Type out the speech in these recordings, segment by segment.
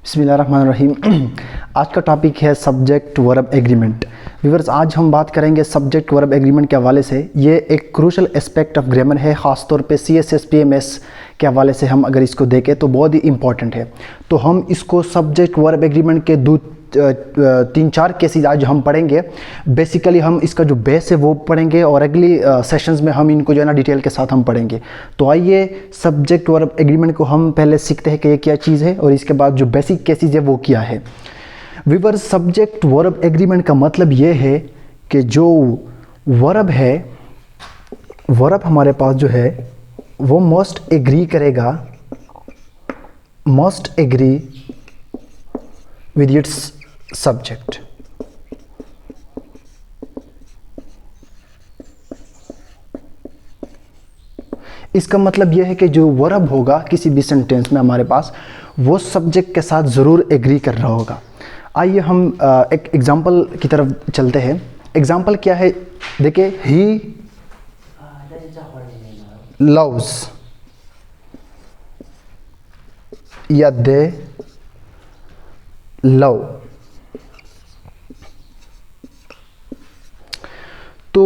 बिस्मिल्लाहिर्रहमानिर्रहीम। आज का टॉपिक है सब्जेक्ट वर्ब एग्रीमेंट। व्यूअर्स, आज हम बात करेंगे सब्जेक्ट वर्ब एग्रीमेंट के हवाले से। ये एक क्रूशल एस्पेक्ट ऑफ ग्रामर है, ख़ास तौर पे CSS PMS के हवाले से हम अगर इसको देखें तो बहुत ही इंपॉर्टेंट है। तो हम इसको सब्जेक्ट वर्ब एग्रीमेंट के तीन चार केसेस आज हम पढ़ेंगे। बेसिकली हम इसका जो बेस है वो पढ़ेंगे और अगली सेशंस में हम इनको जो है ना डिटेल के साथ हम पढ़ेंगे। तो आइए सब्जेक्ट वर्ब एग्रीमेंट को हम पहले सीखते हैं कि ये क्या चीज़ है और इसके बाद जो बेसिक केसेस है वो क्या है। व्यूअर्स, सब्जेक्ट वर्ब एग्रीमेंट का मतलब ये है कि जो वर्ब है, वर्ब हमारे पास जो है वो मस्ट एग्री करेगा, must agree with its subject. इसका मतलब यह है कि जो वर्ब होगा किसी भी सेंटेंस में हमारे पास, वो सब्जेक्ट के साथ ज़रूर एग्री कर रहा होगा। आइए हम एक एग्जांपल की तरफ चलते हैं। एग्जांपल क्या है, देखिए, ही लव्स या दे लव। तो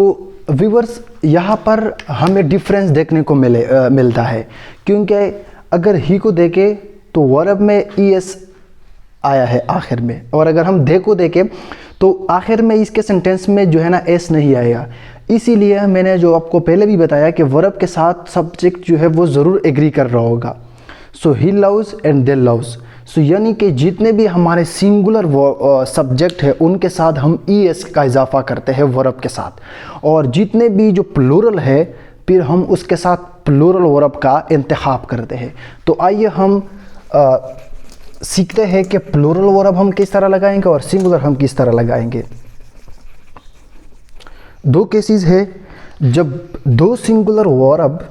व्यूअर्स, यहाँ पर हमें डिफरेंस देखने को मिलता है, क्योंकि अगर ही को देखें तो वर्ब में ES आया है आखिर में, और अगर हम दे को देखें तो आखिर में इसके सेंटेंस में जो है ना S नहीं आएगा। इसीलिए मैंने जो आपको पहले भी बताया कि वर्ब के साथ सब्जेक्ट जो है वो ज़रूर एग्री कर रहा होगा। So he loves and they loves. So यानी कि जितने भी हमारे सिंगुलर सब्जेक्ट है उनके साथ हम ES का इजाफा करते हैं वर्ब के साथ, और जितने भी जो प्लूरल है फिर हम उसके साथ प्लूरल वर्ब का इंतखाब करते हैं। तो आइए हम सीखते हैं कि प्लूरल वर्ब हम किस तरह लगाएंगे और सिंगुलर हम किस तरह लगाएंगे। दो केसेस है जब दो सिंगुलर वर्ब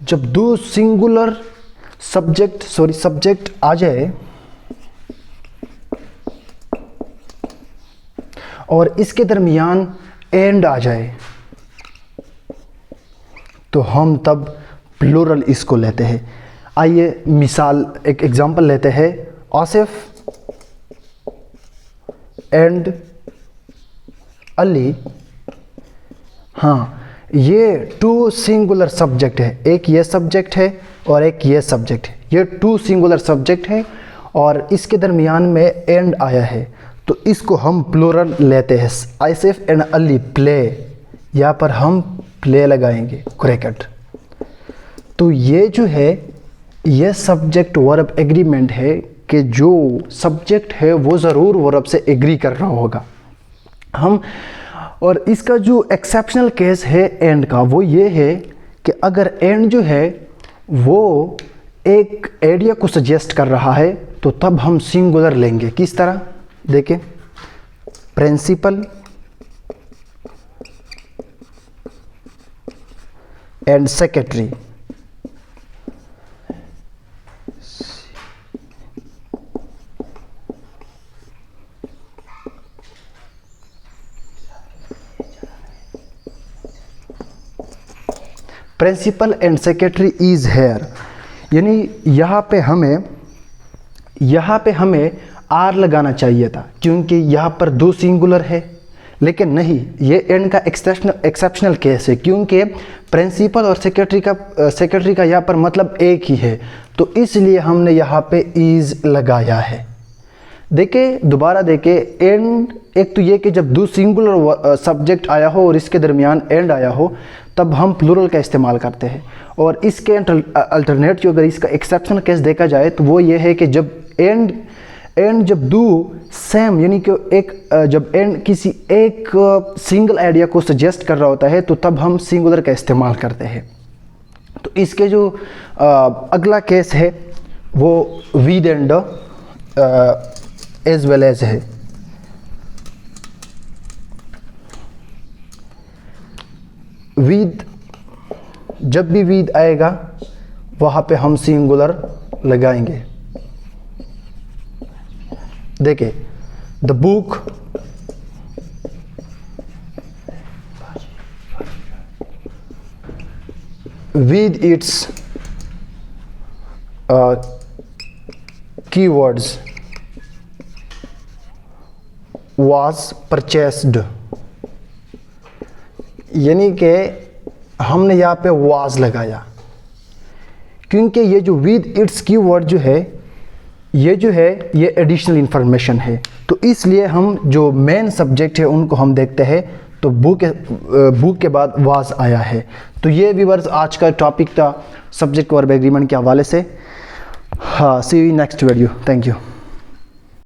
जब दो सिंगुलर सब्जेक्ट आ जाए और इसके दरमियान एंड आ जाए तो हम तब प्लूरल इसको लेते हैं। आइए मिसाल, एक एग्जांपल लेते हैं। आसिफ एंड अली। हाँ, ये टू सिंगुलर सब्जेक्ट है, एक ये सब्जेक्ट है और एक ये सब्जेक्ट है। ये टू सिंगुलर सब्जेक्ट है और इसके दरमियान में एंड आया है, तो इसको हम प्लूरल लेते हैं। आसिफ एंड अली प्ले, यहाँ पर हम प्ले लगाएंगे क्रिकेट। तो ये जो है ये सब्जेक्ट वर्ब एग्रीमेंट है कि जो सब्जेक्ट है वो ज़रूर वर्ब से एग्री कर रहा होगा हम। और इसका जो एक्सेप्शनल केस है एंड का, वो ये है कि अगर एंड जो है वो एक आइडिया को सजेस्ट कर रहा है तो तब हम सिंगुलर लेंगे। किस तरह, देखें, principal and secretary. Principal and secretary is here, यानी यहाँ पे हमें आर लगाना चाहिए था, क्योंकि यहाँ पर दो सिंगुलर है। लेकिन नहीं, ये एंड का एक्सेप्शनल केस है, क्योंकि प्रिंसिपल और सेक्रेटरी का यहाँ पर मतलब एक ही है, तो इसलिए हमने यहाँ पे इज़ लगाया है। देखे, दोबारा देखे, एंड एक तो ये कि जब दो सिंगुलर सब्जेक्ट आया हो और इसके दरमियान एंड आया हो तब हम प्लूरल का इस्तेमाल करते हैं। और इसके अल्टरनेट जो अगर इसका एक्सेप्शनल केस देखा जाए तो वो ये है कि जब एंड जब दो सेम, यानी कि जब एंड किसी एक सिंगल आइडिया को सजेस्ट कर रहा होता है तो तब हम सिंगुलर का इस्तेमाल करते हैं। तो इसके जो अगला केस है वो with and as well as है। विद, जब भी विद आएगा वहाँ पे हम सिंगुलर लगाएंगे। देखिए, the book with its keywords was purchased, यानी कि हमने यहाँ पे was लगाया, क्योंकि ये जो with its कीवर्ड जो है ये एडिशनल इंफॉर्मेशन है, तो इसलिए हम जो मेन सब्जेक्ट है उनको हम देखते हैं, तो बुक के बाद वाज आया है। तो ये व्यूअर्स आज का टॉपिक था सब्जेक्ट वर्ब एग्रीमेंट के हवाले से। हाँ, see you next video, thank you.